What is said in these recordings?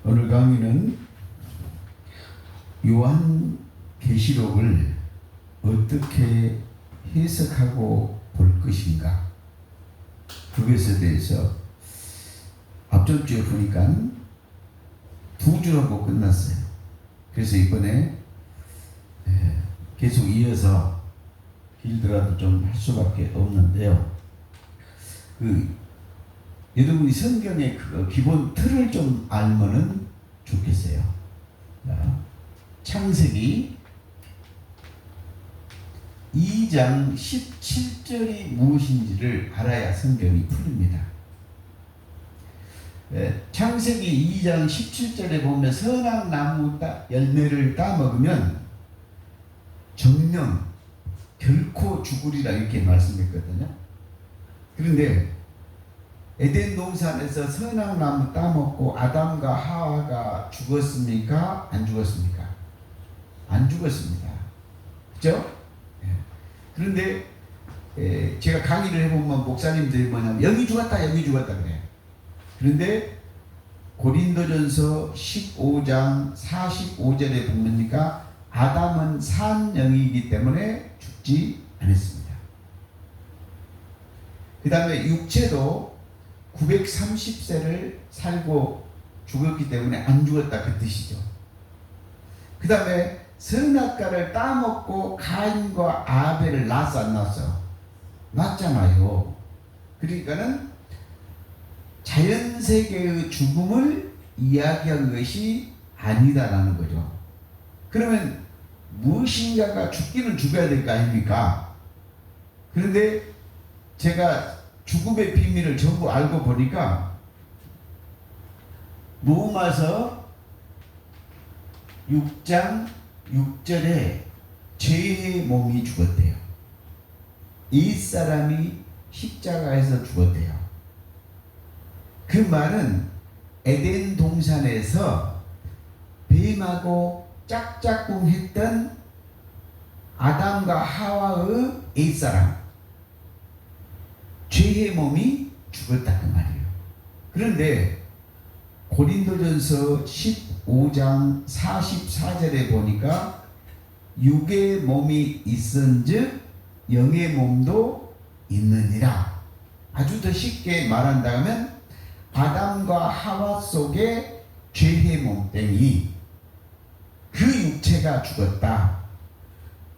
오늘 강의는 요한계시록을 어떻게 해석하고 볼 것인가, 그것에 대해서 앞전 주에 보니까 두 주하고 끝났어요. 그래서 이번에 계속 이어서 길더라도 좀 할 수밖에 없는데요. 여러분이 성경의 그 기본 틀을 좀 알면은 좋겠어요. 자, 창세기 2장 17절이 무엇인지를 알아야 성경이 풀립니다. 창세기 2장 17절에 보면 선악 나무 열매를 따먹으면 정령 결코 죽으리라 이렇게 말씀했거든요. 그런데 에덴 동산에서 선악 나무 따먹고 아담과 하와가 죽었습니까? 안 죽었습니까? 안 죽었습니다. 그죠? 그런데 제가 강의를 해보면 목사님들이 뭐냐면 여기 죽었다 여기 죽었다 그래요. 그런데 고린도전서 15장 45절에 보니까 아담은 산 영이기 때문에 죽지 않았습니다. 그 다음에 육체도 930세를 살고 죽었기 때문에 안 죽었다 그 뜻이죠. 그 다음에 선악과를 따먹고 가인과 아벨을 낳았어 안 낳았어? 낳았잖아요. 그러니까는 자연세계의 죽음을 이야기한 것이 아니다라는 거죠. 그러면 무엇인가가 죽기는 죽어야 될 거 아닙니까? 그런데 제가 죽음의 비밀을 전부 알고 보니까 로마서 6장 6절에 죄의 몸이 죽었대요. 옛사람이 십자가에서 죽었대요. 그 말은 에덴 동산에서 뱀하고 짝짝꿍 했던 아담과 하와의 옛사람, 죄의 몸이 죽었다 그 말이에요. 그런데 고린도전서 15장 44절에 보니까 육의 몸이 있은즉 영의 몸도 있느니라. 아주 더 쉽게 말한다면 아담과 하와 속에 죄의 몸땡이 그 육체가 죽었다.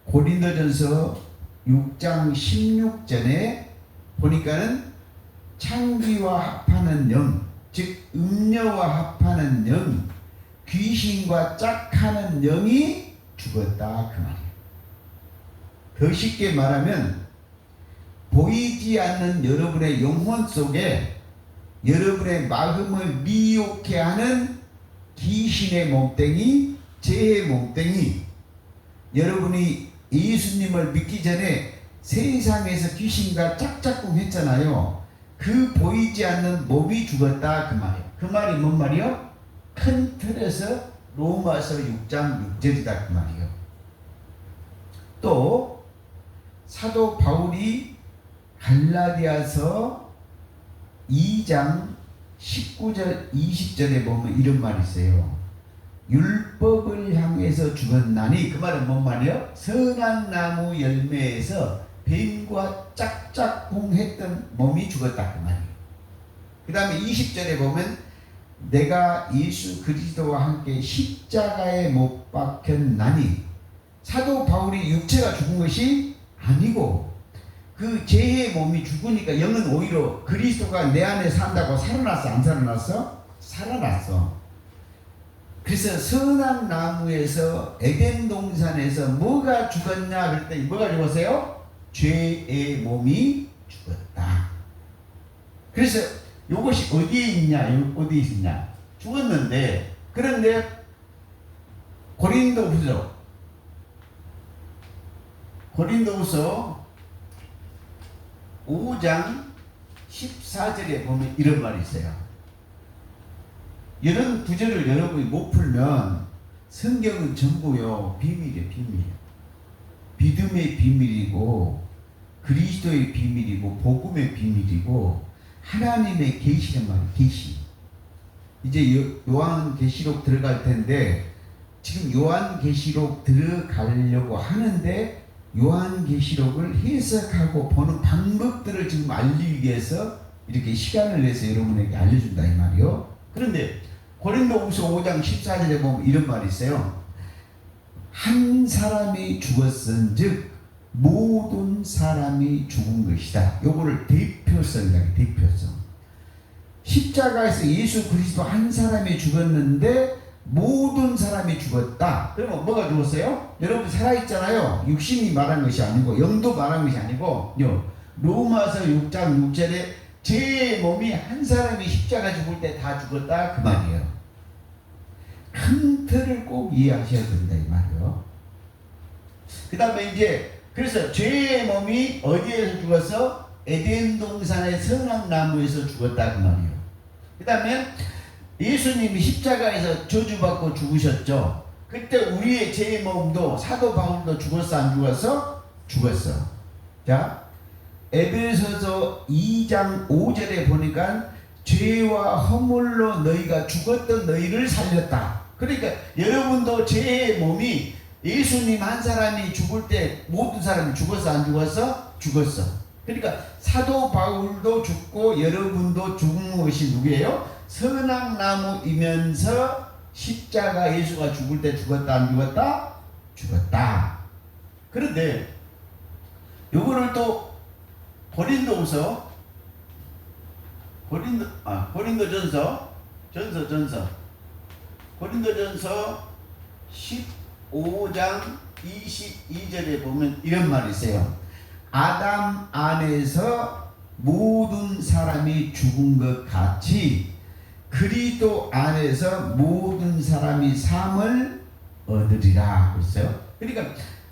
고린도전서 6장 16절에 보니까는 창기와 합하는 영, 즉 음녀와 합하는 영, 귀신과 짝하는 영이 죽었다 그 말이에요. 더 쉽게 말하면 보이지 않는 여러분의 영혼 속에 여러분의 마음을 미혹해 하는 귀신의 몸뚱이, 죄의 몸뚱이, 여러분이 예수님을 믿기 전에 세상에서 귀신과 짝짝꿍 했잖아요. 그 보이지 않는 몸이 죽었다 그 말이에요. 그 말이 뭔 말이요? 큰 틀에서 로마서 6장 6절이다 그 말이에요. 또 사도 바울이 갈라디아서 2장 19절 20절에 보면 이런 말이 있어요. 율법을 향해서 죽었나니, 그 말은 뭔 말이에요? 선악나무 열매에서 뱀과 짝짝꿍 했던 몸이 죽었다 그 말이에요. 그 다음에 20절에 보면 내가 예수 그리스도와 함께 십자가에 못 박혔나니, 사도 바울이 육체가 죽은 것이 아니고 그 죄의 몸이 죽으니까 영은 오히려 그리스도가 내 안에 산다고 살아났어 안 살아났어? 살아났어. 그래서 선악나무에서 에덴 동산에서 뭐가 죽었냐 그랬더니 뭐가 죽었어요? 죄의 몸이 죽었다. 그래서 이것이 어디에 있냐? 어디에 있냐? 죽었는데, 그런데 고린도후서 5장 14절에 보면 이런 말이 있어요. 이런 구절을 여러분이 못 풀면 성경은 전부요 비밀이에요. 비밀. 믿음의 비밀이고 그리스도의 비밀이고 복음의 비밀이고 하나님의 계시란 말이에요. 계시. 이제 요한계시록 들어갈 텐데 지금 요한계시록 들어가려고 하는데 요한계시록을 해석하고 보는 방법들을 지금 알리기 위해서 이렇게 시간을 내서 여러분에게 알려준다 이 말이요. 그런데 고린도후서 5장 14절에 보면 이런 말이 있어요. 한 사람이 죽었은즉 모든 사람이 죽은 것이다. 요거를 대표성이라고 대표성. 십자가에서 예수 그리스도 한 사람이 죽었는데 모든 사람이 죽었다. 그러면 뭐가 죽었어요? 여러분 살아있잖아요. 육신이 말한 것이 아니고 영도 말한 것이 아니고 로마서 6장 6절에 제 몸이 한 사람이 십자가 죽을 때 다 죽었다 그 말이에요. 큰 틀을 꼭 이해하셔야 된다 이 말이에요. 그 다음에 이제 그래서 죄의 몸이 어디에서 죽었어? 에덴 동산의 선악나무에서 죽었다 그 말이에요. 그 다음에 예수님이 십자가에서 저주받고 죽으셨죠. 그때 우리의 죄의 몸도 사도 바울도 죽었어 안 죽었어? 죽었어. 자, 에베소서 2장 5절에 보니까 죄와 허물로 너희가 죽었던 너희를 살렸다. 그러니까 여러분도 죄의 몸이 예수님 한 사람이 죽을 때 모든 사람이 죽었어 안 죽었어? 죽었어. 그러니까 사도 바울도 죽고 여러분도 죽은 것이 누구예요? 선악나무이면서 십자가 예수가 죽을 때 죽었다 안 죽었다? 죽었다. 그런데 요거를 또 고린도전서 15장 22절에 보면 이런 말이 있어요. 아담 안에서 모든 사람이 죽은 것 같이 그리스도 안에서 모든 사람이 삶을 얻으리라 그랬어요. 그러니까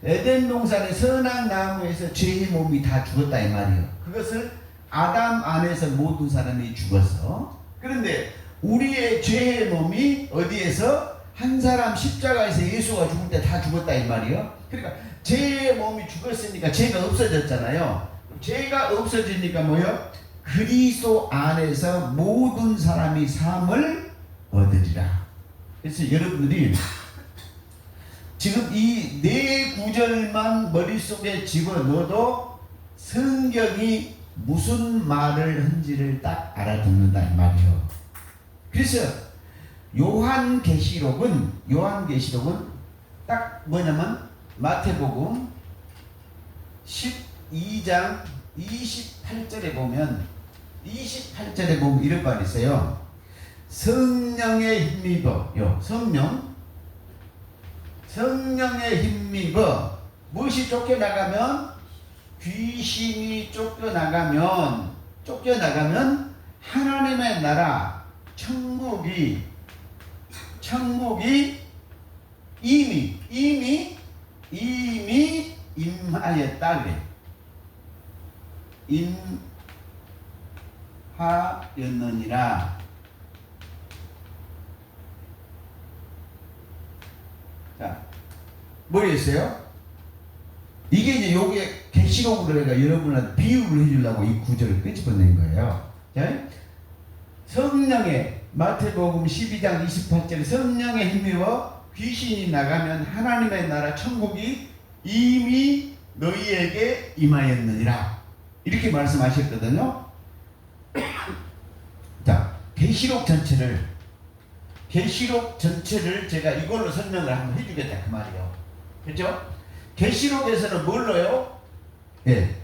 에덴 동산의 선악나무에서 죄의 몸이 다 죽었다 이 말이에요. 그것을 아담 안에서 모든 사람이 죽었어. 그런데 우리의 죄의 몸이 어디에서? 한 사람 십자가에서 예수가 죽을 때 다 죽었다 이 말이에요. 그러니까 죄의 몸이 죽었으니까 죄가 없어졌잖아요. 죄가 없어지니까 뭐요? 그리스도 안에서 모든 사람이 삶을 얻으리라. 그래서 여러분들이 지금 이 네 구절만 머릿속에 집어넣어도 성경이 무슨 말을 한지를 딱 알아듣는다 이 말이에요. 그래서 요한계시록은 딱 뭐냐면 마태복음 12장 28절에 보면 이런 말이 있어요. 성령에 힘입어 성령에 힘입어 무엇이 쫓겨나가면 귀신이 쫓겨나가면 하나님의 나라 천국이 이미 임하였다 그래. 임하였느니라. 자, 뭐였어요? 이게 이제 요게 계시록으로 내가 여러분한테 비유를 해주려고 이 구절을 끄집어낸 거예요. 자, 성령의 마태복음 12장 28절에 성령에 힘입어 귀신이 나가면 하나님의 나라 천국이 이미 너희에게 임하였느니라 이렇게 말씀하셨거든요. 자, 계시록 전체를 제가 이걸로 설명을 한번 해주겠다 그 말이에요. 그렇죠? 계시록에서는 뭘로요? 예,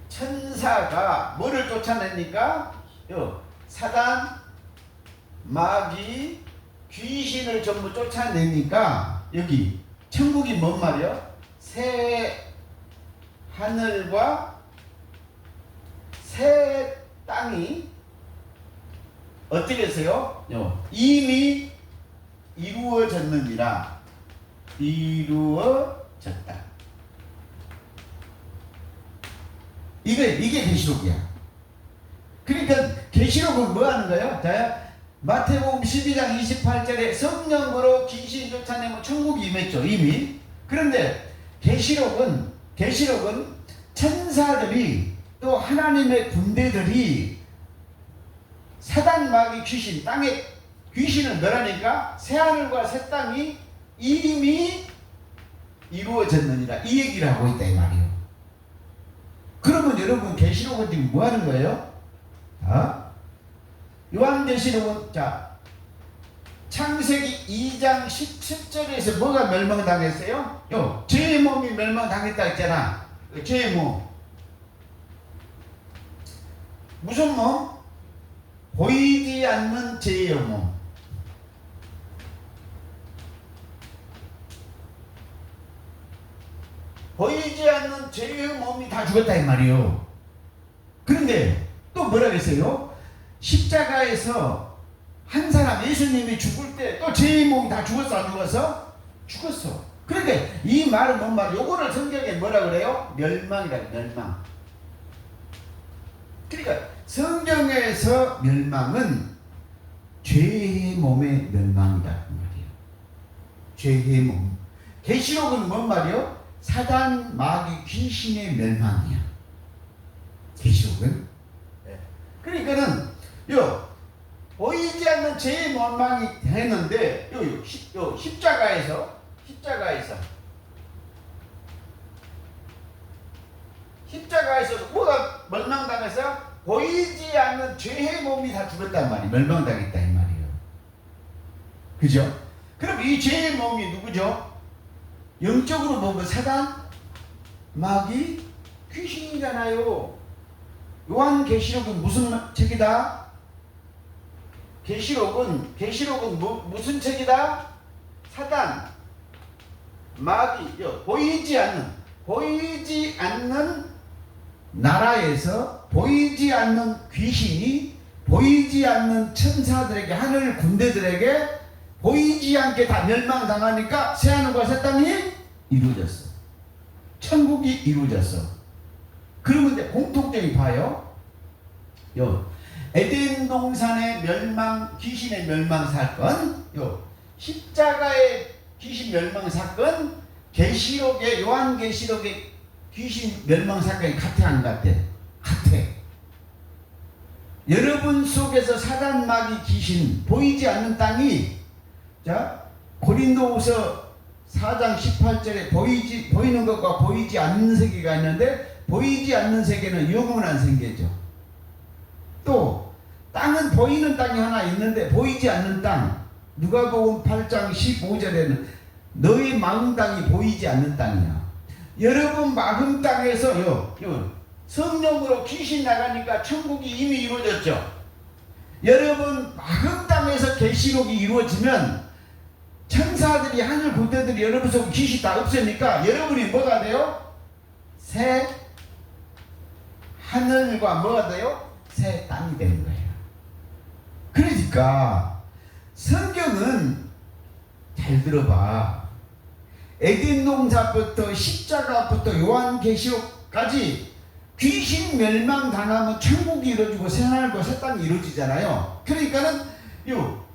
천사가 뭐를 쫓아냅니까? 사단, 마귀, 귀신을 전부 쫓아내니까 여기 천국이 뭔 말이요? 새 하늘과 새 땅이 어떻게 했어요? 이미 이루어졌느니라. 이루어졌다. 이게 계시록이야. 그러니까 계시록은 뭐 하는 거예요? 자, 마태복음 12장 28절에 성령으로 귀신 쫓아내면 천국이 임했죠 이미. 그런데 계시록은 천사들이 또 하나님의 군대들이 사단 마귀 귀신 땅에 귀신을 멸하니까 새하늘과 새 땅이 이미 이루어졌느니라 이 얘기를 하고 있다 이 말이에요. 그러면 여러분 계시록은 지금 뭐 하는 거예요? 요한계시록은 자 창세기 2장 17절에서 뭐가 멸망당했어요? 죄의 몸이 멸망당했다 했잖아. 죄의 몸. 무슨 몸? 보이지 않는 죄의 몸. 보이지 않는 죄의 몸이 다 죽었다 이 말이에요. 그런데 또 뭐라 그랬어요? 십자가에서 한 사람 예수님이 죽을 때 또 죄의 몸이 다 죽었어 안 죽었어? 죽었어. 그런데 이 말은 뭔 말이에요? 요거를 성경에 뭐라 그래요? 멸망이라 멸망. 그러니까 성경에서 멸망은 죄의 몸의 멸망이다 그 말이에요. 죄의 몸. 계시록은 뭔 말이에요? 사단 마귀 귀신의 멸망이야. 계시록은. 그러니까는 보이지 않는 죄의 멸망이 했는데 십자가에서 뭐가 멸망당해서 보이지 않는 죄의 몸이 다 죽었단 말이에요. 멸망당했다 이 말이에요. 그죠? 그럼 이 죄의 몸이 누구죠? 영적으로 보면 사단, 마귀, 귀신이잖아요. 요한계시록은 무슨 책이다? 계시록은 무슨 책이다? 사단, 마귀, 보이지 않는 나라에서 보이지 않는 귀신이 보이지 않는 천사들에게 하늘 군대들에게 보이지 않게 다 멸망당하니까 새하늘과 새 땅이 이루어졌어. 천국이 이루어졌어. 그러면 이제 공통점이 봐요. 에덴 동산의 멸망, 귀신의 멸망 사건, 십자가의 귀신 멸망 사건, 계시록의 요한계시록의 귀신 멸망 사건이 같아 안 같아? 같아. 여러분 속에서 사단 마귀 귀신 보이지 않는 땅이 자 고린도후서 4장 18절에 보이는 것과 보이지 않는 세계가 있는데 보이지 않는 세계는 영원한 세계죠. 또 땅은 보이는 땅이 하나 있는데 보이지 않는 땅 누가복음 8장 15절에는 너의 마음 땅이 보이지 않는 땅이야. 여러분 마음 땅에서 성령으로 귀신 나가니까 천국이 이미 이루어졌죠. 여러분 마음 땅에서 계시록이 이루어지면 천사들이 하늘 군대들이 여러분 속 귀신 다 없으니까 여러분이 뭐가 돼요? 새 하늘과 뭐가 돼요? 새 땅이 되는 거예요. 그러니까 성경은 잘 들어봐. 에덴 동산부터 십자가부터 요한계시록까지 귀신 멸망당하면 천국이 이루어지고 새하늘과 새 땅이 이루어지잖아요. 그러니까는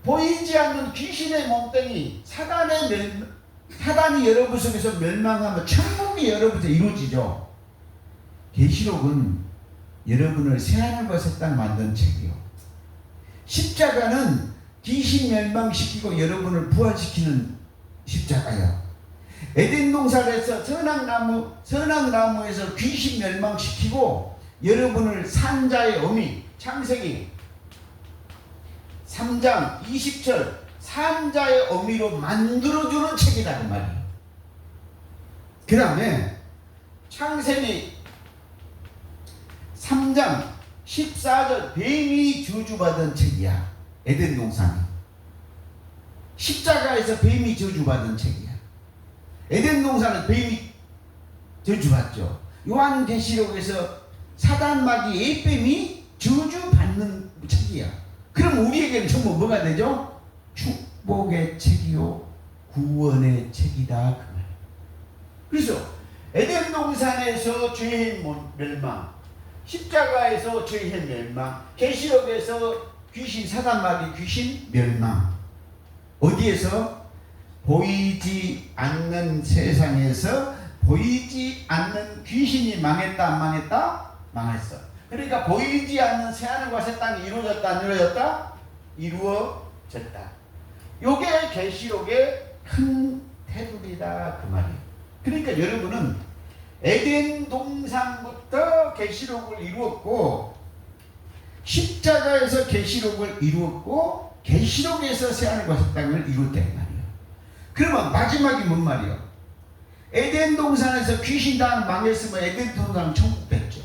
보이지 않는 귀신의 몸뚱이 사단이 여러분 속에서 멸망하면 천국이 여러분 속에 이루어지죠. 계시록은 여러분을 새하늘과 새 땅 만든 책이요. 십자가는 귀신 멸망시키고 여러분을 부활시키는 십자가요. 에덴 동산에서 선악나무에서 귀신 멸망시키고 여러분을 산자의 어미 창세기 3장 20절 산자의 어미로 만들어주는 책이다 그 말이에요. 그 다음에 창세기 3장 14절 뱀이 저주받은 책이야. 에덴 동산이 십자가에서 뱀이 저주받은 책이야. 에덴 동산은 뱀이 저주받죠. 요한계시록에서 사단 마귀 예뱀이 저주받는 책이야. 그럼 우리에게는 전부 뭐가 되죠? 축복의 책이요 구원의 책이다 그 말. 그래서 에덴 동산에서 죄의 멸망, 십자가에서 죄의 멸망, 계시록에서 귀신 사단 마귀 귀신 멸망. 어디에서? 보이지 않는 세상에서 보이지 않는 귀신이 망했다 안 망했다? 망했어. 그러니까 보이지 않는 새하늘과 새 땅이 이루어졌다 안 이루어졌다? 이루어졌다. 요게 계시록의 큰 테두리다 그 말이에요. 그러니까 여러분은 에덴 동산부터 계시록을 이루었고 십자가에서 계시록을 이루었고 계시록에서 새하늘과 새 땅을 이루었다 이 말이에요. 그러면 마지막이 뭔 말이에요? 에덴 동산에서 귀신당 망했으면 에덴 동산은 천국 됐죠.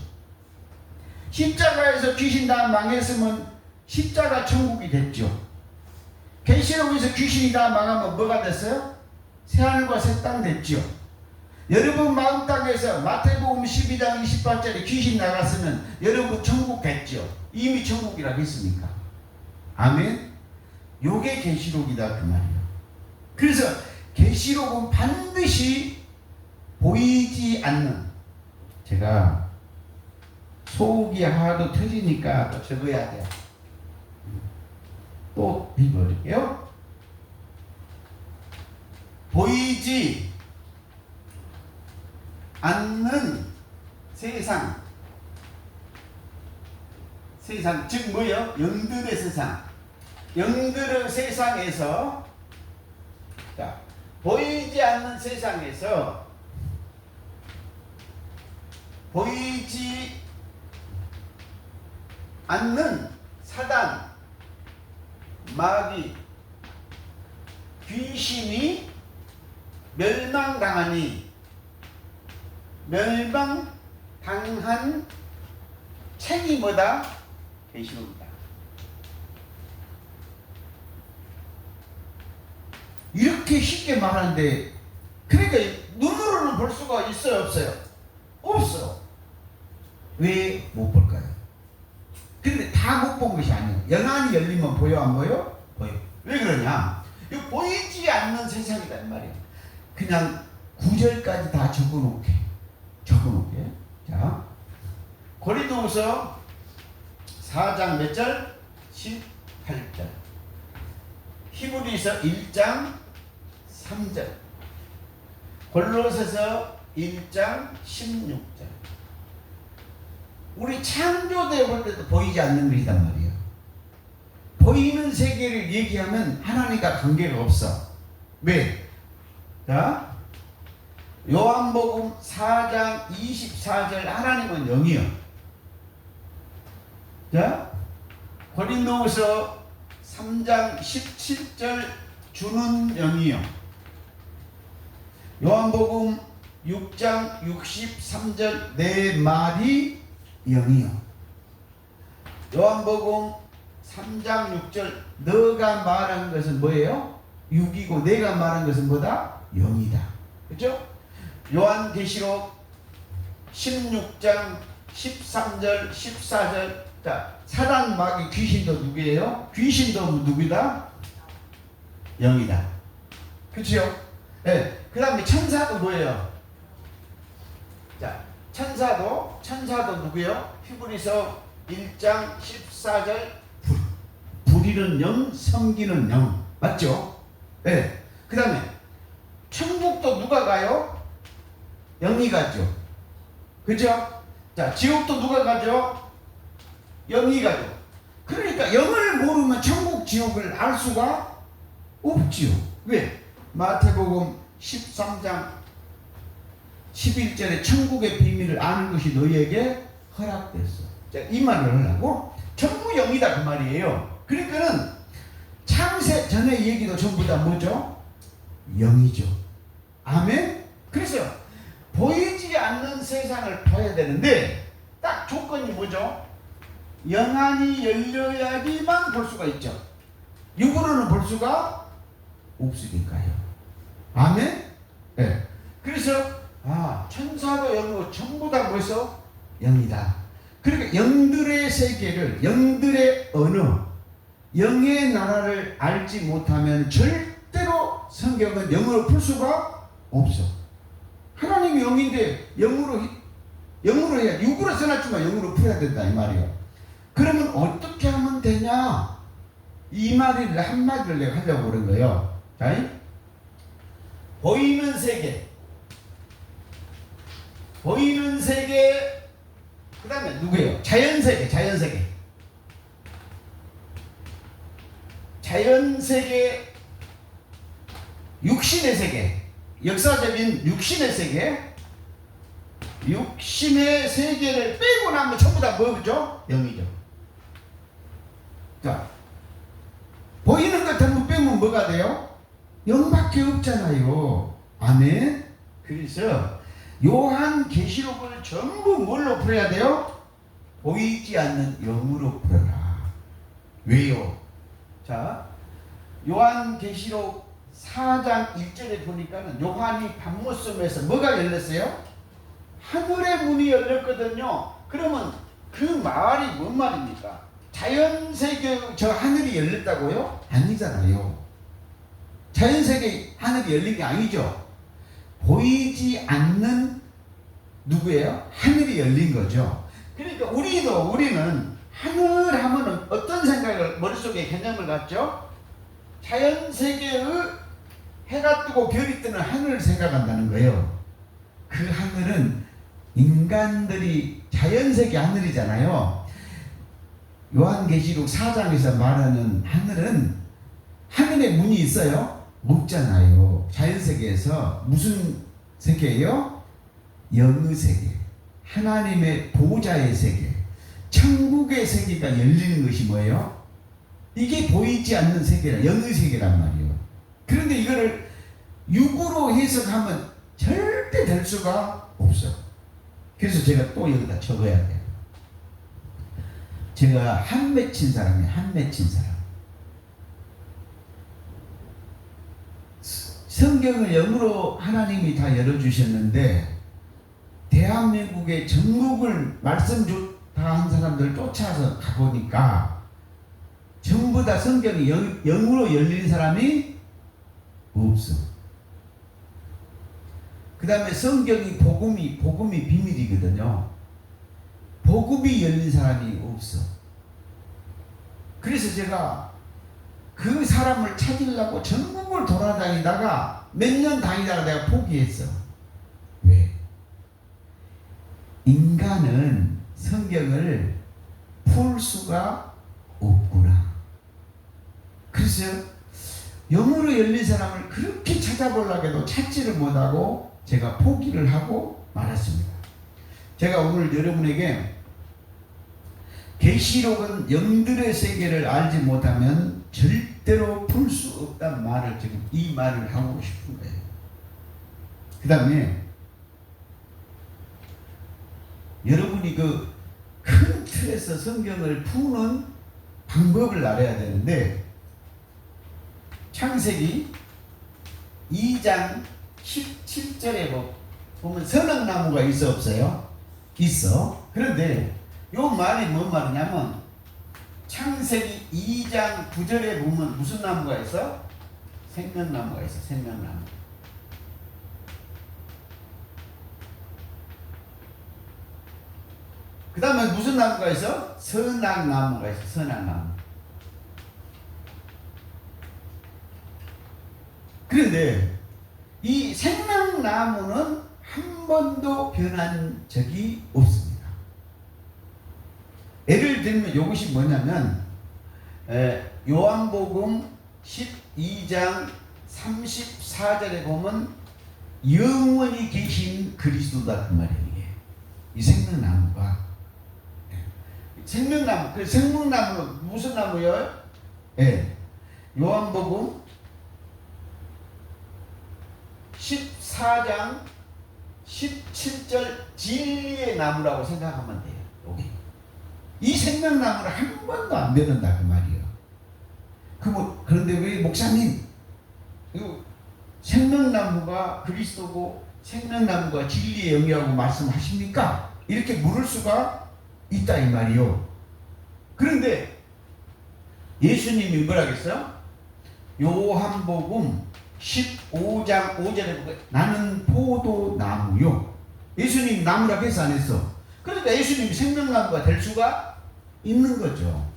십자가에서 귀신당 망했으면 십자가 천국이 됐죠. 계시록에서 귀신이 다 망하면 뭐가 됐어요? 새하늘과 새 땅 됐죠. 여러분 마음 땅에서 마태복음 12장 28절에 귀신 나갔으면 여러분 천국 됐죠. 이미 천국이라고 했습니까? 아멘. 요게 계시록이다 그 말이에요. 그래서 계시록은 반드시 보이지 않는, 제가 소음기 하도 터지니까 또 적어야 돼요. 또 읽어드릴게요. 보이지 않는 세상, 즉 뭐예요? 영들의 세상. 영들의 세상에서, 자, 보이지 않는 세상에서 보이지 않는 사단, 마귀, 귀신이 멸망당한 책이 뭐다? 계시록이다. 이렇게 쉽게 말하는데, 그러니까 눈으로는 볼 수가 있어요 없어요? 없어. 왜 못 볼까요? 근데 다 못 본 것이 아니에요. 영안이 열리면 보여 안 보여? 보여. 왜 그러냐? 이거 보이지 않는 세상이다 이 말이에요. 그냥 9절까지 다 적어놓게. 자, 고린도후서 4장 몇 절? 18절. 히브리서 1장 3절. 골로새서 1장 16절. 우리 창조되어 볼 때도 보이지 않는 것이단 말이에요. 보이는 세계를 얘기하면 하나님과 관계가 없어. 왜? 자, 요한복음 4장 24절 하나님은 영이요. 자, 고린도후서 3장 17절 주는 영이요. 요한복음 6장 63절 내 말이 영이요. 요한복음 3장 6절 너가 말한 것은 뭐예요? 육이고 내가 말한 것은 뭐다? 영이다. 그렇죠? 요한계시록 16장 13절 14절. 자, 사단 마귀 귀신도 누구예요? 귀신도 누구다? 영이다. 그렇죠? 네. 그 다음에 천사도 뭐예요? 자, 천사도 누구예요? 히브리서 1장 14절 불이는 영, 섬기는 영. 맞죠? 네. 그 다음에 천국도 누가 가요? 영이 가죠. 그죠? 자, 지옥도 누가 가죠? 영이 가죠. 그러니까 영을 모르면 천국 지옥을 알 수가 없지요. 왜? 마태복음 13장 11절에 천국의 비밀을 아는 것이 너희에게 허락됐어. 자, 이 말을 하려고 전부 영이다 그 말이에요. 그러니까는 창세 전의 얘기도 전부 다 뭐죠? 영이죠. 아멘? 그래서 보이지 않는 세상을 봐야 되는데 딱 조건이 뭐죠? 영안이 열려야지만 볼 수가 있죠. 육으로는 볼 수가 없으니까요. 아멘? 네. 그래서 천사도 영이고 전부 다 뭐였어? 영이다. 그러니까 영들의 세계를, 영들의 언어, 영의 나라를 알지 못하면 절대로 성경은 영어로 풀 수가 없어. 하나님이 영인데 영으로 해야, 육으로 써놨지만 영으로 풀어야 된다 이 말이에요. 그러면 어떻게 하면 되냐? 이 말을 한마디를 내가 하려고 그런 거예요. 자, 보이는 세계 그 다음에 누구예요? 자연세계, 자연세계. 자연세계, 육신의 세계, 역사적인 육신의 세계, 육신의 세계를 빼고 나면 전부 다 뭐죠? 영이죠. 자, 보이는 것 전부 빼면 뭐가 돼요? 영밖에 없잖아요. 아멘. 그래서 요한계시록을 전부 뭘로 풀어야 돼요? 보이지 않는 영으로 풀어라. 왜요? 자, 요한계시록 4장 1절에 보니까는 요한이 밤모섬에서 뭐가 열렸어요? 하늘의 문이 열렸거든요. 그러면 그 말이 뭔 말입니까? 자연세계 저 하늘이 열렸다고요? 아니잖아요. 자연세계 하늘이 열린 게 아니죠. 보이지 않는 누구예요? 하늘이 열린 거죠. 그러니까 우리는 하늘 하면은 어떤 생각을 머릿속에 개념을 갖죠? 자연세계의 해가 뜨고 별이 뜨는 하늘을 생각한다는 거예요. 그 하늘은 인간들이 자연세계 하늘이잖아요. 요한계시록 4장에서 말하는 하늘은 하늘에 문이 있어요? 없잖아요. 자연세계에서 무슨 세계예요? 영의 세계, 하나님의 보좌의 세계, 천국의 세계가 열리는 것이 뭐예요? 이게 보이지 않는 세계라, 영의 세계란 말이에요. 그런데 이거를 육으로 해석하면 절대 될 수가 없어. 그래서 제가 또 여기다 적어야 돼요. 제가 한 맺힌 사람이에요. 한 맺힌 사람. 성경을 영으로 하나님이 다 열어주셨는데 대한민국의 전국을 말씀 다 한 사람들 쫓아서 가보니까 전부 다 성경이 영으로 열린 사람이 없어. 그 다음에 성경이 복음이 비밀이거든요. 복음이 열린 사람이 없어. 그래서 제가 그 사람을 찾으려고 전국을 돌아다니다가 몇 년 다니다가 내가 포기했어. 왜? 인간은 성경을 풀 수가 없구나. 그래서 영으로 열린 사람을 그렇게 찾아보려고 해도 찾지를 못하고 제가 포기를 하고 말았습니다. 제가 오늘 여러분에게 계시록은 영들의 세계를 알지 못하면 절대로 풀 수 없다는 말을 지금 이 말을 하고 싶은 거예요. 그 다음에 여러분이 그 큰 틀에서 성경을 푸는 방법을 알아야 되는데 창세기 2장 17절에 보면 선악나무가 있어 없어요? 있어. 그런데 요 말이 뭔 말이냐면 창세기 2장 9절에 보면 무슨 나무가 있어? 생명나무가 있어. 생명나무. 그 다음에 무슨 나무가 있어? 선악나무가 있어. 선악나무. 그런데 이 생명나무는 한 번도 변한 적이 없습니다. 예를 들면 이것이 뭐냐면 요한복음 12장 34절에 보면 영원히 계신 그리스도다 그 말이에요. 이 생명나무가 생명나무. 그 생명나무는 무슨 나무예요? 요한복음 14장 17절 진리의 나무라고 생각하면 돼요. 여기. 이 생명나무는 한 번도 안 변한다 그 말이에요. 그런데 왜 목사님 생명나무가 그리스도고 생명나무가 진리의 영이라고 말씀하십니까? 이렇게 물을 수가 있다 이 말이요. 그런데 예수님이 뭐라 그랬어요? 요한복음 15장 5절에 보면 나는 포도나무요. 예수님이 나무라고 해서 안 했어. 그러니까 예수님이 생명나무가 될 수가 있는 거죠.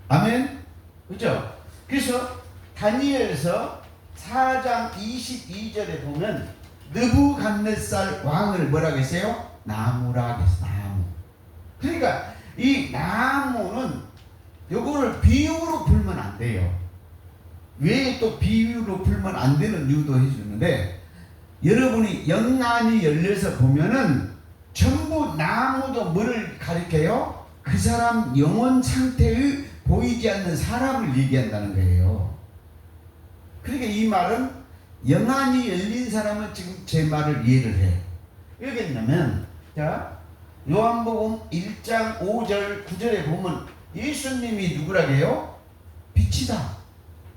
아멘? 그렇죠? 그래서 다니엘서 4장 22절에 보면 느부갓네살 왕을 뭐라고 했어요? 나무라고 했어. 나무. 그러니까 이 나무는 요거를 비유로 풀면 안 돼요. 왜 또 비유로 풀면 안 되는 이유도 해주는데, 여러분이 영안이 열려서 보면은 전부 나무도 뭐를 가리켜요? 그 사람 영혼 상태의 보이지 않는 사람을 얘기한다는 거예요. 그러니까 이 말은 영안이 열린 사람은 지금 제 말을 이해를 해. 왜냐면 자, 요한복음 1장 5절 9절에 보면 예수님이 누구라게요? 빛이다.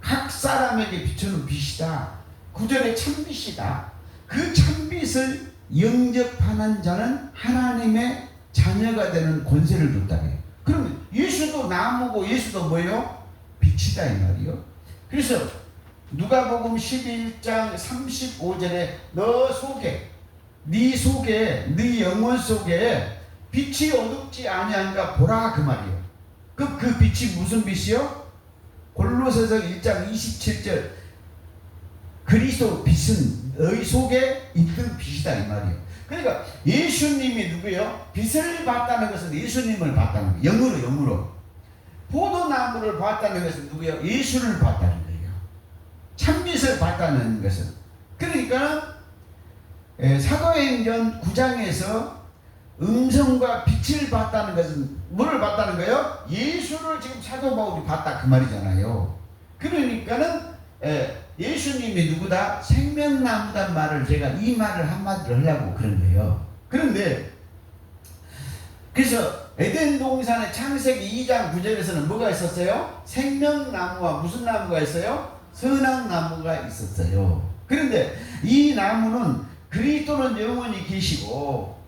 각 사람에게 비추는 빛이다. 9절에 참빛이다. 그 참빛을 영접하는 자는 하나님의 자녀가 되는 권세를 줬다고 해요. 그러면 예수도 나무고 예수도 뭐예요? 빛이다 이 말이요. 그래서 누가복음 11장 35절에 너 속에, 네 속에, 네 영혼 속에 빛이 어둡지 아니한가 보라 그 말이에요. 그 빛이 무슨 빛이요? 골로새서 1장 27절 그리스도 빛은 너희 속에 있는 빛이다 이 말이에요. 그러니까 예수님이 누구예요? 빛을 봤다는 것은 예수님을 봤다는 거예요. 영으로. 포도나무를 봤다는 것은 누구예요? 예수를 봤다는 거예요. 참빛을 봤다는 것은. 그러니까 사도행전 9장에서 음성과 빛을 봤다는 것은 뭐를 봤다는 거예요? 예수를 지금 사도 바울이 봤다 그 말이잖아요. 그러니까는 예수님이 누구다? 생명나무단 말을 제가 이 말을 한마디로 하려고 그런 거예요. 그런데 그래서 에덴 동산의 창세기 2장 9절에서는 뭐가 있었어요? 생명나무와 무슨 나무가 있어요? 선악나무가 있었어요. 그런데 이 나무는 그리스도는 영원히 계시고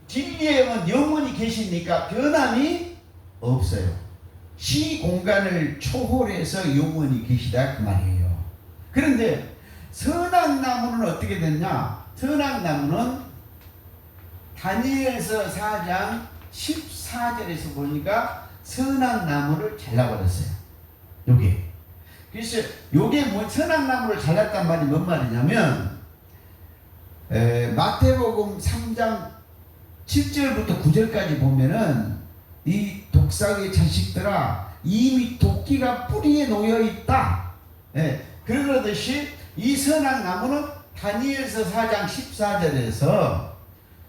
진리의 영은 영원히 계시니까 변함이 없어요. 시공간을 초월해서 영원히 계시다 그 말이에요. 그런데 선악나무는 어떻게 됐냐? 선악나무는 다니엘서 4장 14절에서 보니까 선악나무를 잘라버렸어요. 요게. 그래서 요게 뭐 선악나무를 잘랐단 말이 뭔 말이냐면 마태복음 3장 7절부터 9절까지 보면은 이 독사의 자식들아 이미 도끼가 뿌리에 놓여 있다. 그러듯이 이 선악나무는 다니엘서 4장 14절에서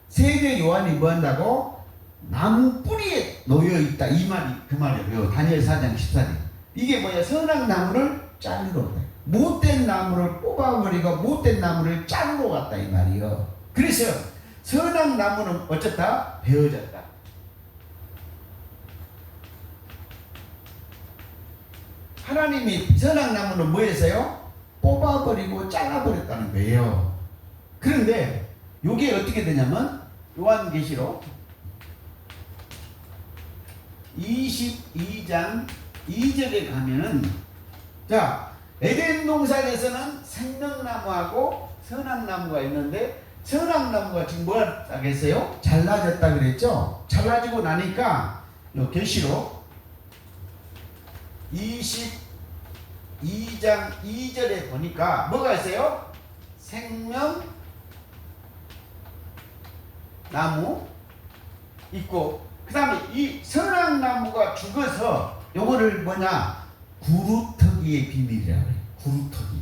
세례 요한이 뭐 한다고? 나무 뿌리에 놓여 있다. 이 말이 그 말이에요. 다니엘 4장 14절. 이게 뭐야? 선악나무를 자르러 갔다. 못된 나무를 뽑아버리고 못된 나무를 자르러 갔다 이 말이에요. 그래서 선악나무는 어쨌다? 베어졌다. 하나님이 선악나무는 뭐 했어요? 뽑아버리고 잘라버렸다는 거예요. 그런데 이게 어떻게 되냐면 요한계시록 22장 2절에 가면은 자 에덴 동산에서는 생명나무하고 선악나무가 있는데 선악나무가 지금 뭐가 하겠어요? 잘라졌다 그랬죠? 잘라지고 나니까 요 계시록 22장 2절에 보니까 뭐가 있어요? 생명나무 있고 그 다음에 이 선악나무가 죽어서 요거를 뭐냐? 구루터기의 비밀이라고 해요. 구루터기.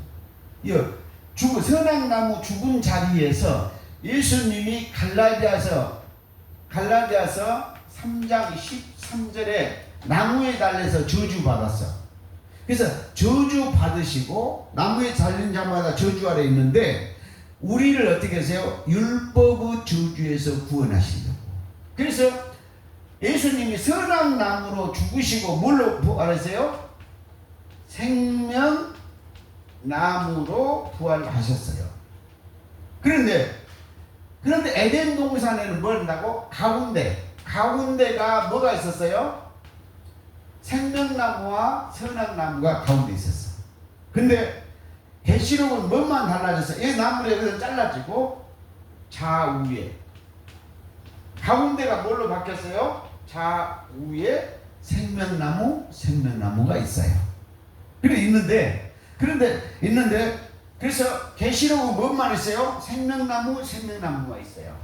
선악나무 죽은 자리에서 예수님이 갈라디아서 3장 13절에 나무에 달려서 저주 받았어. 그래서 저주 받으시고 나무에 달린 자마다 저주 아래 있는데 우리를 어떻게 하세요? 율법의 저주에서 구원하시려고. 그래서 예수님이 선악나무로 죽으시고 뭘로 부활하세요? 생명나무로 부활하셨어요. 그런데 에덴 동산에는 뭘 한다고? 가운데가 뭐가 있었어요? 생명나무와 선악나무가 가운데 있었어. 근데 계시록은 뭐만 달라졌어요? 이 나무를 잘라지고 좌우에 가운데가 뭘로 바뀌었어요? 좌우에 생명나무가 있어요. 그런데 그래서 계시록은 뭐만 있어요? 생명나무가 있어요.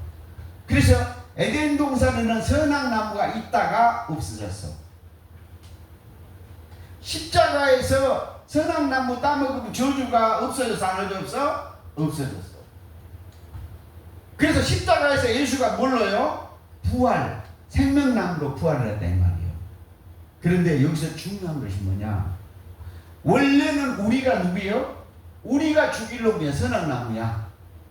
그래서 에덴 동산에는 선악나무가 있다가 없어졌어. 십자가에서 선악나무 따먹으면 저주가 없어졌어, 안 없어졌어? 없어졌어. 그래서 십자가에서 예수가 뭘로요? 부활, 생명나무로 부활을 했다 이 말이에요. 그런데 여기서 중요한 것이 뭐냐? 원래는 우리가 누구예요? 우리가 죽일 놈이야, 선악나무야.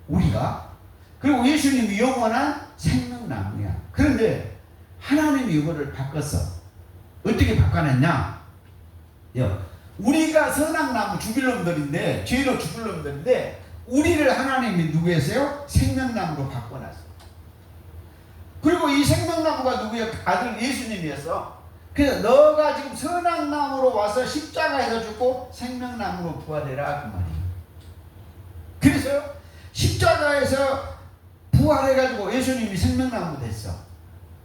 우리가. 그리고 예수님이 영원한 생명나무야. 그런데 하나님이 이거를 바꿨어. 어떻게 바꿔냈냐? 우리가 선악나무 죽일 놈들인데, 죄로 죽일 놈들인데, 우리를 하나님이 누구 했어요? 생명나무로 바꿔놨어. 그리고 이 생명나무가 누구야? 아들 예수님이었어. 그래서 너가 지금 선악나무로 와서 십자가에서 죽고 생명나무로 부활해라 그 말이에요. 그래서 십자가에서 부활해가지고 예수님이 생명나무 됐어.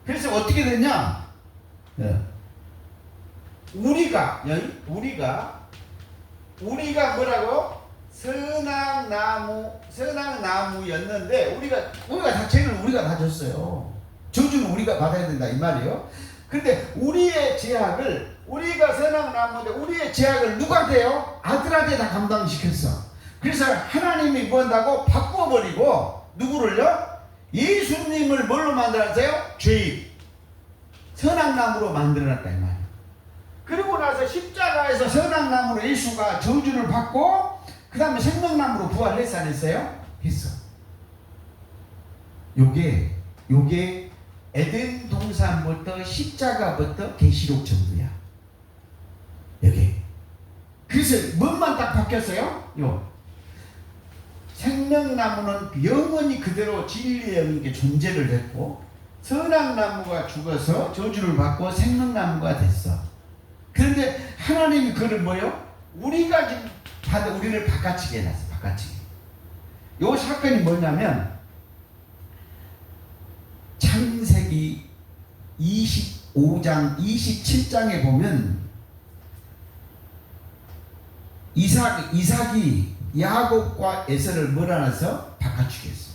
그래서 어떻게 됐냐? 우리가 뭐라고? 선악나무였는데 우리가 다 죄를 우리가 다 졌어요. 저주는 우리가 받아야 된다 이 말이에요. 근데 우리의 죄악을, 우리가 선악나무인데 우리의 죄악을 누구한테요? 아들한테 다 감당시켰어. 그래서 하나님이 뭐 한다고? 바꿔버리고 누구를요? 예수님을 뭘로 만들었어요? 죄인, 선악나무로 만들어놨다 이 말이에요. 그리고 나서 십자가에서 선악나무로 예수가 저주를 받고 그 다음에 생명나무로 부활했어, 안 했어요? 했어. 요게 에덴 동산부터 십자가부터 계시록 전부야. 여기. 그래서 뭐만 딱 바뀌었어요? 생명나무는 영원히 그대로 진리의 영이 존재를 했고, 선악나무가 죽어서 저주를 받고 생명나무가 됐어. 그런데 하나님이 그를 뭐요? 우리가 지금 우리를 바깥치게 해놨어. 바깥치게. 요 사건이 뭐냐면 창세기 25장 27장에 보면 이삭이 야곱과 에서를 몰아내서 바깥치게 했어.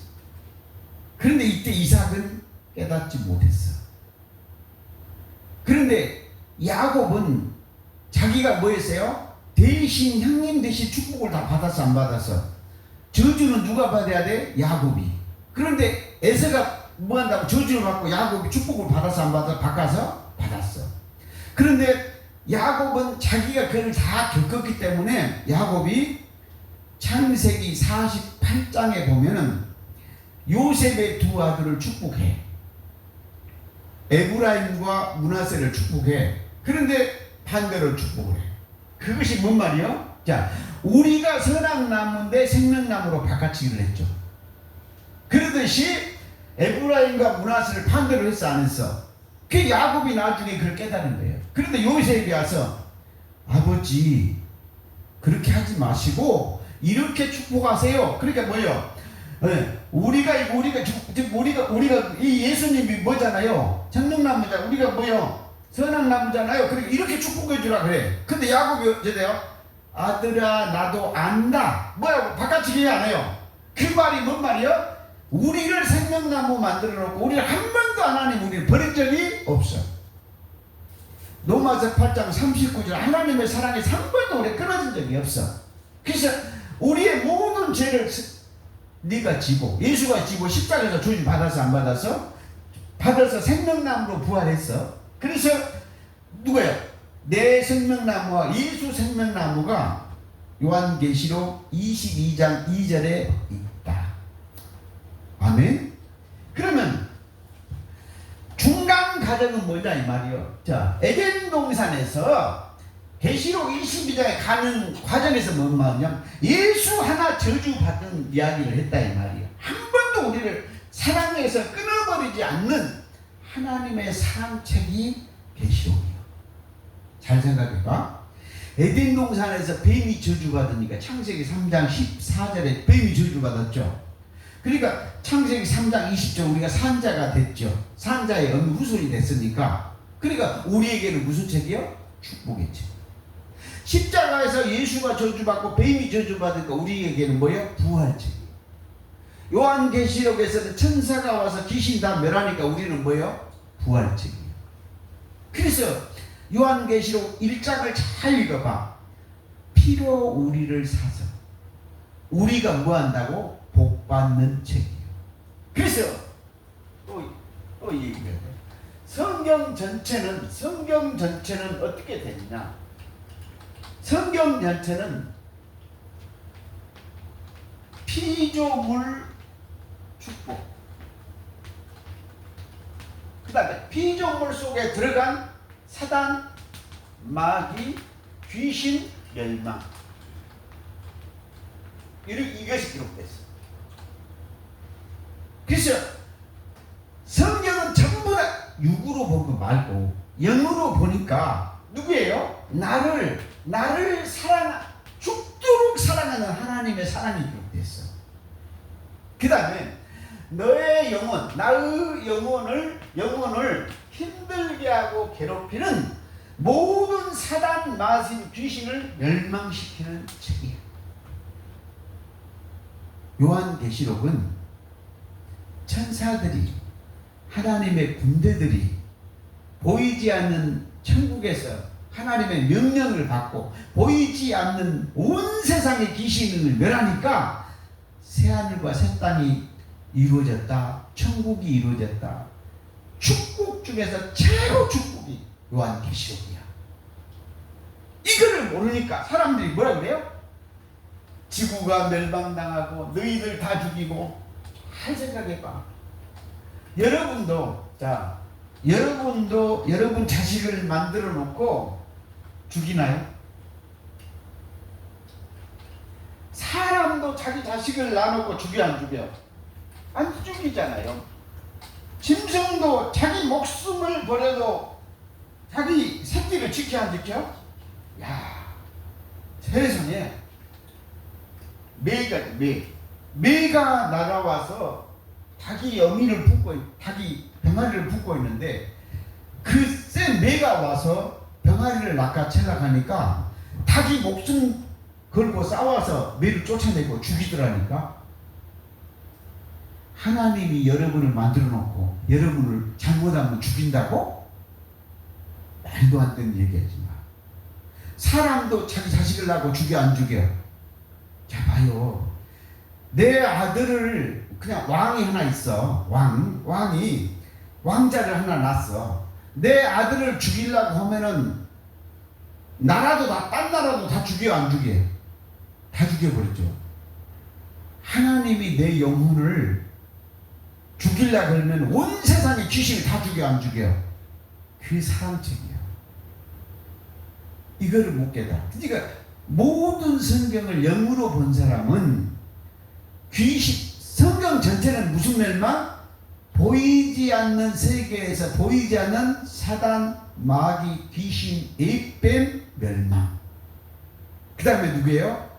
그런데 이때 이삭은 깨닫지 못했어. 그런데 야곱은 자기가 뭐 했어요? 대신 형님 대신 축복을 다 받았어, 안 받았어? 저주는 누가 받아야 돼? 야곱이. 그런데 에서가 뭐 한다고? 저주를 받고 야곱이 축복을 받았어, 안 받았어? 바꿔서 받았어. 그런데 야곱은 자기가 그걸 다 겪었기 때문에 야곱이 창세기 48장에 보면은 요셉의 두 아들을 축복해. 에브라임과 므낫세를 축복해. 그런데 반대로 축복을 해. 그것이 뭔 말이요? 자, 우리가 선악나무인데 생명나무로 바꿔치기를 했죠. 그러듯이 에브라임과 므낫세를 반대로 했어, 안 했어? 그 야곱이 나중에 그걸 깨달은 거예요. 그런데 요셉이 와서 아버지 그렇게 하지 마시고 이렇게 축복하세요. 그러니까 뭐예요? 우리가 이 예수님이 뭐잖아요? 생명나무잖아요. 우리가 뭐요? 선악나무잖아요. 그러니까 이렇게 축복해 주라 그래. 근데 야곱이 어쩌대요? 아들아 나도 안다. 뭐라고? 바깥치기 안 해요. 그 말이 뭔 말이요? 우리를 생명나무 만들어 놓고 우리를 한 번도 하나님 우리를 버린 적이 없어. 로마서 8장 39절 하나님의 사랑이 한 번도 우리 끊어진 적이 없어. 그래서 우리의 모든 죄를 네가 지고 예수가 지고 십자가에서 저주 받아서 안 받아서? 받아서 생명나무로 부활했어. 그래서 누구야? 내 생명나무와 예수 생명나무가 요한계시록 22장 2절에 있다. 아멘? 그러면 중간 과정은 뭐냐 이 말이요. 자, 에덴 동산에서 계시록 22장에 가는 과정에서 뭔 말이냐? 예수 하나 저주받은 이야기를 했다 이 말이에요. 한 번도 우리를 사랑해서 끊어버리지 않는 하나님의 사랑책이 계시록이에요. 잘 생각해봐. 에덴 동산에서 뱀이 저주받으니까 창세기 3장 14절에 뱀이 저주받았죠. 그러니까 창세기 3장 20절 우리가 산자가 됐죠. 산자의 후손이 됐으니까. 그러니까 우리에게는 무슨 책이요? 축복의 책. 십자가에서 예수가 저주받고 뱀이 저주받으니까 우리에게는 뭐예요? 부활책이에요. 요한계시록에서는 천사가 와서 귀신 다 멸하니까 우리는 뭐예요? 부활책이에요. 그래서 요한계시록 1장을 잘 읽어봐. 피로 우리를 사서 우리가 뭐 한다고? 복받는 책이에요. 그래서 또 얘기해야 돼. 성경 전체는 어떻게 되느냐? 성경 전체는 피조물 축복, 그 다음에 피조물 속에 들어간 사단, 마귀, 귀신, 멸망, 이것이 기록됐어. 그래서 성경은 전부 다 육으로 본 거 말고 영으로 보니까 누구예요? 나를 죽도록 사랑하는 하나님의 사랑이 기록됐어. 그 다음에 너의 영혼, 나의 영혼을 힘들게 하고 괴롭히는 모든 사단, 마신, 귀신을 멸망시키는 책이야. 요한계시록은 천사들이, 하나님의 군대들이 보이지 않는 천국에서 하나님의 명령을 받고 보이지 않는 온 세상의 귀신을 멸하니까 새하늘과 새 땅이 이루어졌다. 천국이 이루어졌다. 축복 중에서 최고 축복이 요한계시록이야. 이거를 모르니까 사람들이 뭐라 그래요? 지구가 멸망당하고 너희들 다 죽이고. 잘 생각해봐. 여러분도 여러분 자식을 만들어 놓고 죽이나요? 사람도 자기 자식을 낳아놓고 죽여 안 죽여? 안 죽이잖아요. 짐승도 자기 목숨을 버려도 자기 새끼를 지켜 안 지켜? 야, 세상에 매가 날아와서 자기 어미를 품고, 자기 병아리를 품고 있는데 그 센 매가 와서 병아리를 낚아채려 하니까 자기 목숨 걸고 싸워서 매를 쫓아내고 죽이더라니까. 하나님이 여러분을 만들어 놓고 여러분을 잘못하면 죽인다고? 말도 안 되는 얘기하지 마. 사람도 자기 자식을 낳고 죽여 안 죽여? 자, 봐요. 내 아들을, 그냥 왕이 하나 있어. 왕이 왕자를 하나 낳았어. 내 아들을 죽이려고 하면은 딴 나라도 다 죽여 안 죽여? 다 죽여버리죠. 하나님이 내 영혼을 죽이려고 하면 온 세상의 귀신을 다 죽여 안 죽여? 그게 사람 책이야. 이거를 못 깨달아. 그러니까 모든 성경을 영으로 본 사람은 성경 전체는 무슨 멸망? 보이지 않는 세계에서 보이지 않는 사단, 마귀, 귀신, 에이뱀, 멸망. 그 다음에 누구예요?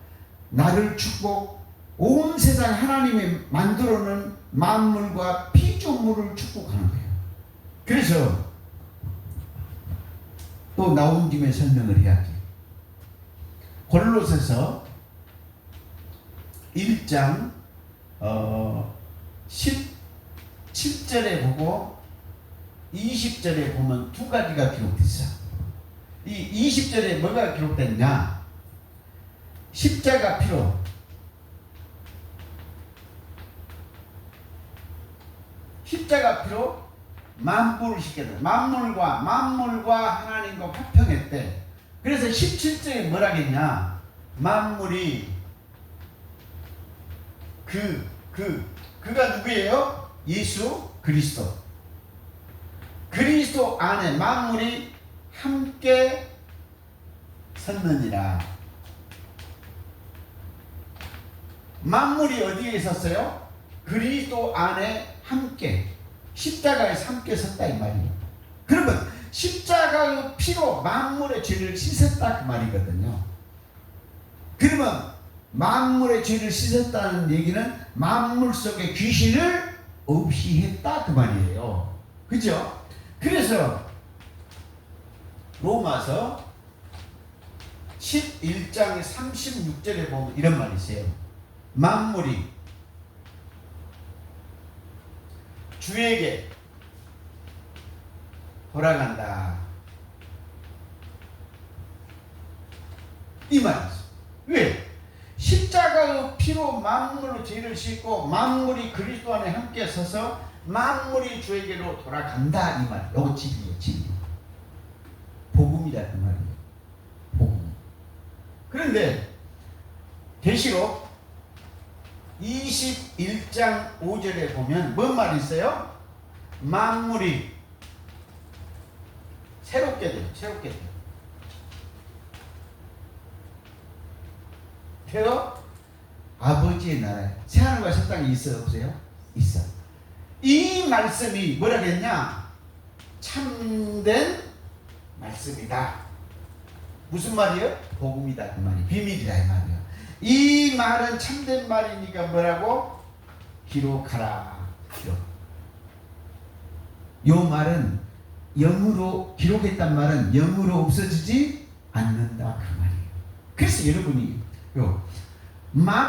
나를 축복, 온 세상 하나님이 만들어놓은 만물과 피조물을 축복하는 거예요. 그래서 또 나온 김에 설명을 해야지. 골로새서 1장 17절에 보고 20절에 보면 두 가지가 기록됐어. 이 20절에 뭐가 기록됐냐? 십자가 피로 만물을 시켰다. 만물과 하나님과 화평했대. 그래서 17절에 뭐라겠냐? 만물이 그가 누구예요? 예수 그리스도. 그리스도 안에 만물이 함께 섰느니라. 만물이 어디에 있었어요? 그리스도 안에 함께, 십자가에서 함께 섰다 이 말이에요. 그러면 십자가의 피로 만물의 죄를 씻었다 그 말이거든요. 그러면 만물의 죄를 씻었다는 얘기는 만물 속의 귀신을 없이 했다 그 말이에요. 그죠? 그래서 로마서 11장 36절에 보면 이런 말이 있어요. 만물이 주에게 돌아간다. 이 말이죠. 왜? 십자가의 피로 만물의 죄를 씻고 만물이 그리스도 안에 함께 서서 만물이 주에게로 돌아간다. 이 말. 이거 진리예요. 진리. 복음이다. 그 말이에요. 복음. 그런데 계시록 21장 5절에 보면 뭔 말이 있어요? 만물이 새롭게 돼요. 새롭게 돼요. 되어 아버지의 나라에 새하늘과 새 땅이 있어요? 없어요? 있어. 이 말씀이 뭐라겠냐? 참된 말씀이다. 무슨 말이에요? 복음이다 그 말이. 비밀이다 이 말이에요. 이 말은 참된 말이니까 뭐라고? 기록하라. 기록. 요 말은 영으로 기록했단 말은 영으로 없어지지 않는다 그 말이에요. 그래서 여러분이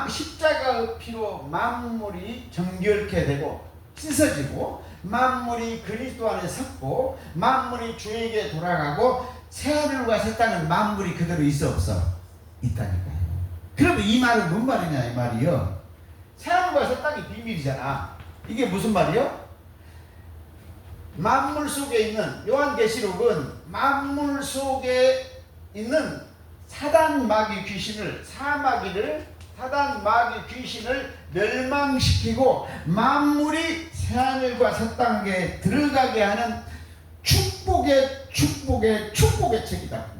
십자가의 피로 만물이 정결케 되고 씻어지고 만물이 그리스도 안에 섰고 만물이 주에게 돌아가고 새하늘과 새 땅은 만물이 그대로 있어 없어? 있다니까요. 그러면 이 말은 뭔 말이냐 이 말이요. 새하늘과 새 땅이 비밀이잖아. 이게 무슨 말이요? 만물 속에 있는 요한계시록은 만물 속에 있는 사단 마귀 귀신을 사단 마귀 귀신을 멸망시키고 만물이 새하늘과 새 땅에 들어가게 하는 축복의 책이다.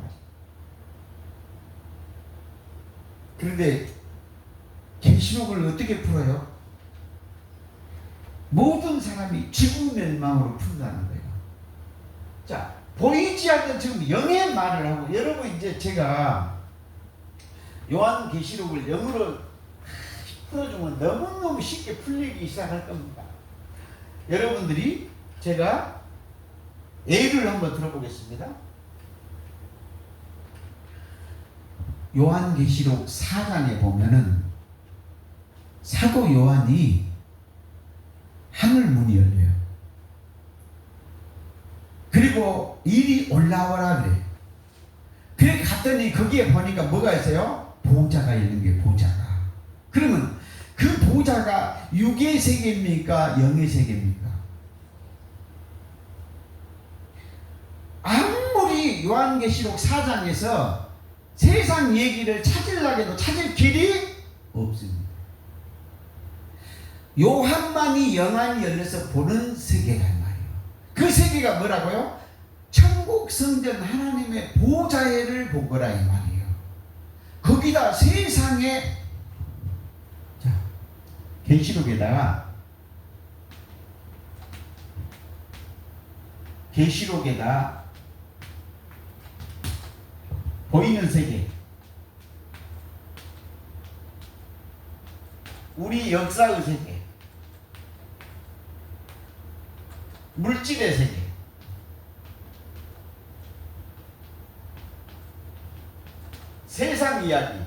그런데 계시록을 어떻게 풀어요? 모든 사람이 지구 멸망으로 푼다는 거예요. 자, 보이지 않는 지금 영의 말을 하고 여러분 이제 제가 요한계시록을 영으로 풀어주면 너무너무 쉽게 풀리기 시작할 겁니다. 여러분들이 제가 예를 한번 들어보겠습니다. 요한계시록 4장에 보면은 사도 요한이 하늘문이 열려요. 그리고 이리 올라오라 그래. 그렇게 갔더니 거기에 보니까 뭐가 있어요? 보좌가 있는 게 보좌가. 그러면 그 보좌가 육의 세계입니까? 영의 세계입니까? 아무리 요한계시록 4장에서 세상 얘기를 찾으려고 해도 찾을 길이 없습니다. 요한만이 영안이 열려서 보는 세계란 말이에요. 그 세계가 뭐라고요? 천국 성전 하나님의 보좌를 본 거라 이 말이에요. 거기다 세상에 계시록에다 보이는 세계, 우리 역사의 세계, 물질의 세계, 세상 이야기,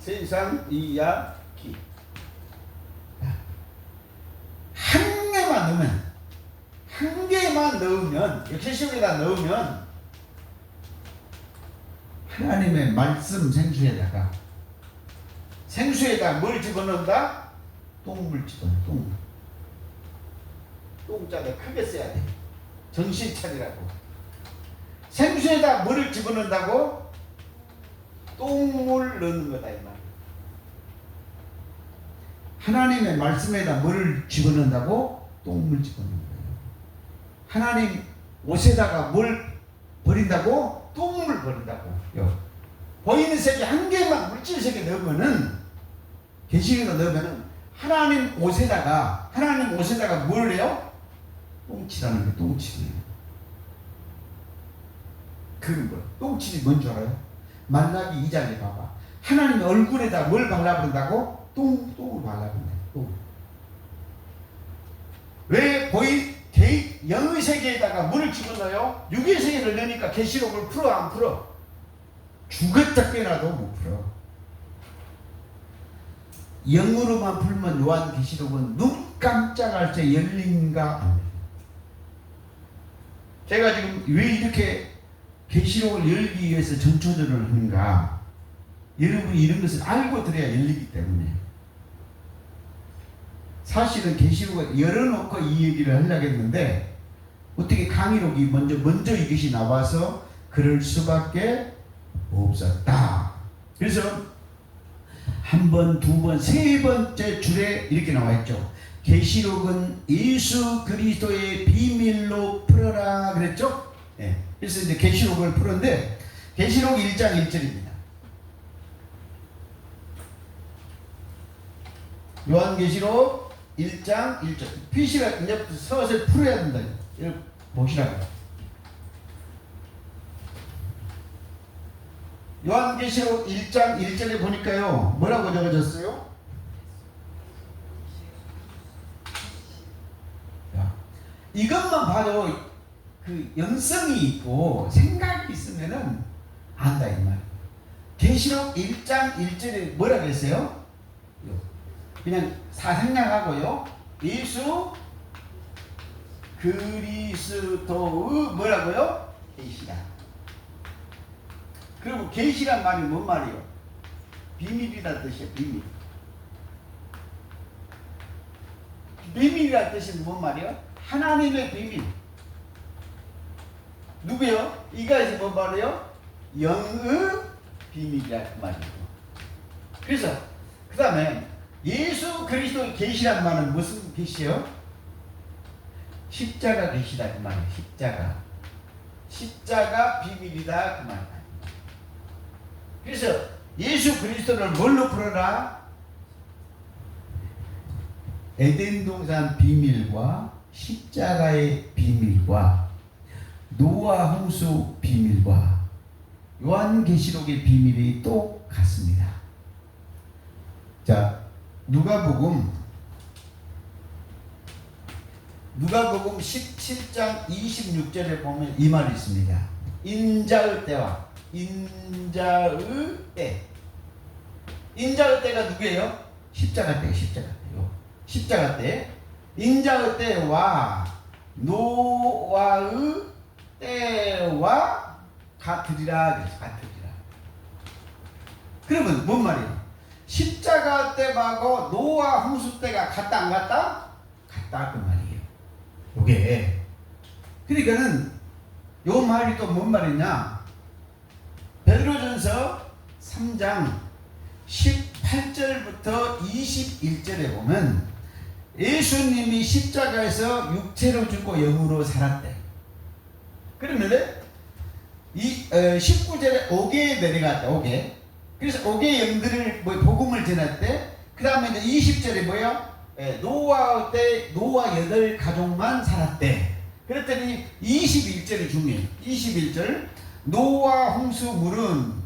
세상 이야기 한 개만 넣으면 계시록에다 넣으면 하나님의 말씀 생수에다 뭘 집어넣는다? 똥물 집어넣어. 똥자를 크게 써야 돼. 정신 차리라고. 생수에다 뭐를 집어넣는다고? 똥물 넣는 거다 이 말. 하나님의 말씀에다 뭐를 집어넣는다고? 똥물 집어넣는 거예요. 하나님 옷에다가 뭘 버린다고? 똥물 버린다고. 보이는 세계 한 개만 물질 세계 넣으면은 계시록에 넣으면은 하나님 옷에다가 뭘 해요? 똥칠하는 게 똥칠이에요. 그런 거. 똥칠이 뭔 줄 알아요? 말라기 2장에 봐봐. 하나님 얼굴에다 뭘 발라버린다고? 똥을 발라버린다. 똥. 왜 영의 세계에다가 물을 집어넣어요? 육의 세계를 넣으니까 계시록을 풀어 안 풀어? 죽었다 깨어나도 못 풀어. 영으로만 풀면 요한계시록은 눈 깜짝할 새 열린가 안 열린가. 제가 지금 왜 이렇게 계시록을 열기 위해서 전초전을 하는가? 여러분이 이런 것을 알고 들어야 열리기 때문에. 사실은 계시록을 열어놓고 이 얘기를 하려고 했는데 어떻게 강의록이 먼저 이것이 나와서 그럴 수밖에 없었다. 그래서 한 번, 두 번, 세 번째 줄에 이렇게 나와 있죠. 계시록은 예수 그리스도의 비밀로 풀어라 그랬죠? 네. 그래서 이제 계시록을 풀었는데 계시록 1장 1절입니다. 요한계시록 1장 1절. PC가 이제부터 서서히 풀어야 된다. 이렇게 보시라고. 요한계시록 1장 1절에 보니까요. 뭐라고 적어졌어요? 이것만 봐도 그 영성이 있고 생각이 있으면은 안다 이 말. 계시록 1장 1절에 뭐라 그랬어요? 그냥 사생략하고요. 예수 그리스도의 뭐라고요? 계시다. 그리고 계시란 말이 뭔 말이에요? 비밀이라는 뜻이에요. 비밀. 비밀이라는 뜻이 뭔 말이에요? 하나님의 비밀. 누구요? 이가에서 뭔 말이에요? 영의 비밀이라 그 말이에요. 그래서 그 다음에 예수 그리스도의 계시란 말은 무슨 계시요? 십자가 계시다 그 말이에요. 십자가 비밀이다 그 말이에요. 그래서 예수 그리스도를 뭘로 풀어라? 에덴 동산 비밀과 십자가의 비밀과 노아 홍수 비밀과 요한계시록의 비밀이 똑같습니다. 자, 누가복음 17장 26절에 보면 이 말이 있습니다. 인자의 때와 인자의 때. 인자의 때가 누구예요? 십자가 때, 십자가 때. 인자의 때와 노아의 때와 같으리라. 그러면 뭔 말이에요? 십자가 때하고 노아 홍수 때가 같다 안 같다? 같다 그 말이에요. 요게 그러니까는 요 말이 또 뭔 말이냐? 베드로전서 3장 18절부터 21절에 보면 예수님이 십자가에서 육체로 죽고 영으로 살았대. 그러면 이 19절에 오게에 내려갔다. 오게. 그래서 오게 영들을 복음을 전했대. 그 다음에 이제 20절에 뭐야? 노아 때 노아 8가족만 살았대. 그랬더니 21절이 중요해요. 21절 노아 홍수물은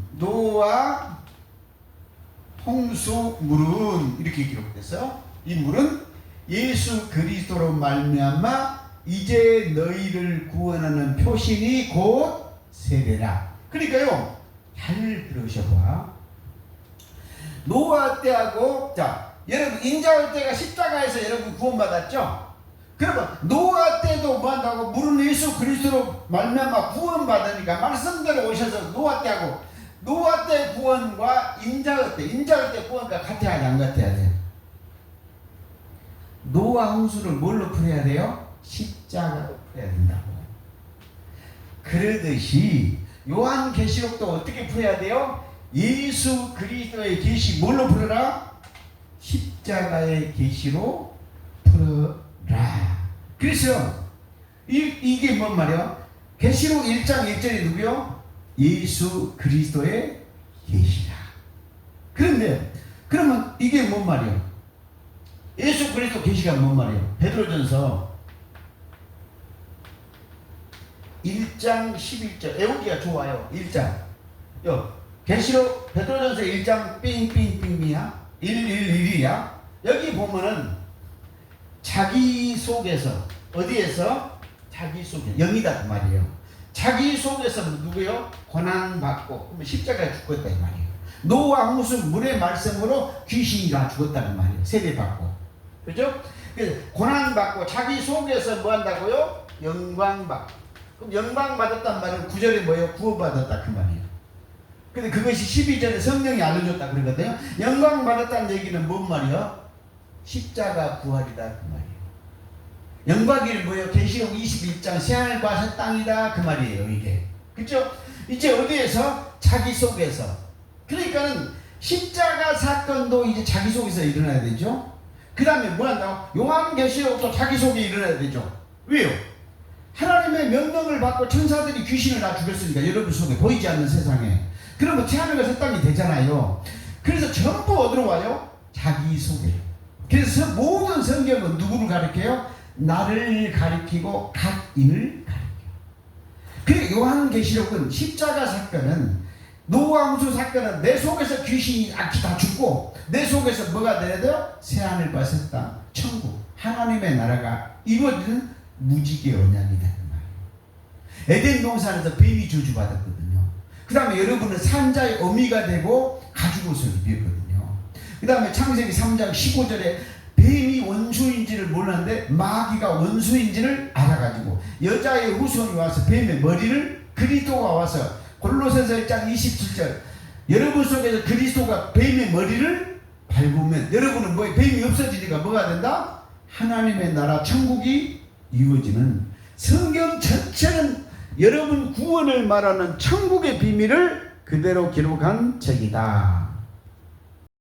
이렇게 기록됐어요. 이 물은 예수 그리스도로 말미암아 이제 너희를 구원하는 표신이 곧 세례라. 그러니까요, 잘 들으셔봐. 노아 때하고 자 여러분 인자의 때가 십자가에서 여러분 구원받았죠? 그러면 노아 때도 뭐 한다고? 물은 예수 그리스도로 말미암아 구원받으니까 말씀대로 오셔서 노아 때하고 노아 때 구원과 인자의 때 구원과 같아야 돼, 안 같아야 돼? 노아 홍수를 뭘로 풀어야 돼요? 십자가로 풀어야 된다고. 그러듯이 요한계시록도 어떻게 풀어야 돼요? 예수 그리스도의 계시 뭘로 풀어라? 십자가의 계시로 풀어라. 그래서 이게 뭔 말이야? 계시록 1장 1절이 누구요? 예수 그리스도의 계시라. 그런데 그러면 이게 뭔 말이야? 예수 그리스도 계시가 뭔 말이에요? 베드로전서 1장 11절 외우기가 좋아요. 1장 계시록 베드로전서 1장 삥삥삥이야 111이야. 여기 보면은 자기 속에서 어디에서? 자기 속에 영이다 그 말이에요. 자기 속에서 누구요? 고난받고 십자가에 죽었다 이 말이에요. 노와 무슨 물의 말씀으로 귀신이 다 죽었다는 말이에요. 세례받고. 그죠? 그래서 고난받고 자기 속에서 뭐 한다고요? 영광받고. 그럼 영광받았단 말은 9절에 뭐예요? 구원받았다 그 말이에요. 근데 그것이 12절에 성령이 알려줬다 그러거든요. 영광받았다는 얘기는 뭔 말이에요? 십자가 부활이다 그 말이에요. 영광이 뭐예요? 계시록 21장 새하늘과 새 땅이다 그 말이에요. 이게 그렇죠? 이제 어디에서? 자기 속에서. 그러니까는 십자가 사건도 이제 자기 속에서 일어나야 되죠. 그 다음에 뭐 한다고? 요한계시록도 자기 속에 일어나야 되죠. 왜요? 하나님의 명령을 받고 천사들이 귀신을 다 죽였으니까 여러분 속에 보이지 않는 세상에. 그러면 새하늘과 새 땅이 되잖아요. 그래서 전부 어디로 와요? 자기 속에. 그래서 모든 성경은 누구를 가리켜요? 나를 가리키고 각인을 가리켜요. 그 요한계시록은 십자가 사건은 노아 홍수 사건은 내 속에서 귀신이 악기 다 죽고 내 속에서 뭐가 돼야 돼요? 새하늘과 새 땅, 천국, 하나님의 나라가 이루어지는 무지개 언약이 되는 말이에요. 에덴 동산에서 뱀이 저주받았거든요. 그 다음에 여러분은 산자의 어미가 되고 가죽옷을 입었거든요. 그 다음에 창세기 3장 15절에 뱀이 원수인지를 몰랐는데 마귀가 원수인지를 알아가지고 여자의 후손이 와서 뱀의 머리를 그리스도가 와서 골로새서 1장 27절 여러분 속에서 그리스도가 뱀의 머리를 밟으면 여러분은 뭐 뱀이 없어지니까 뭐가 된다? 하나님의 나라 천국이 이루어지는 성경 전체는 여러분 구원을 말하는 천국의 비밀을 그대로 기록한 책이다.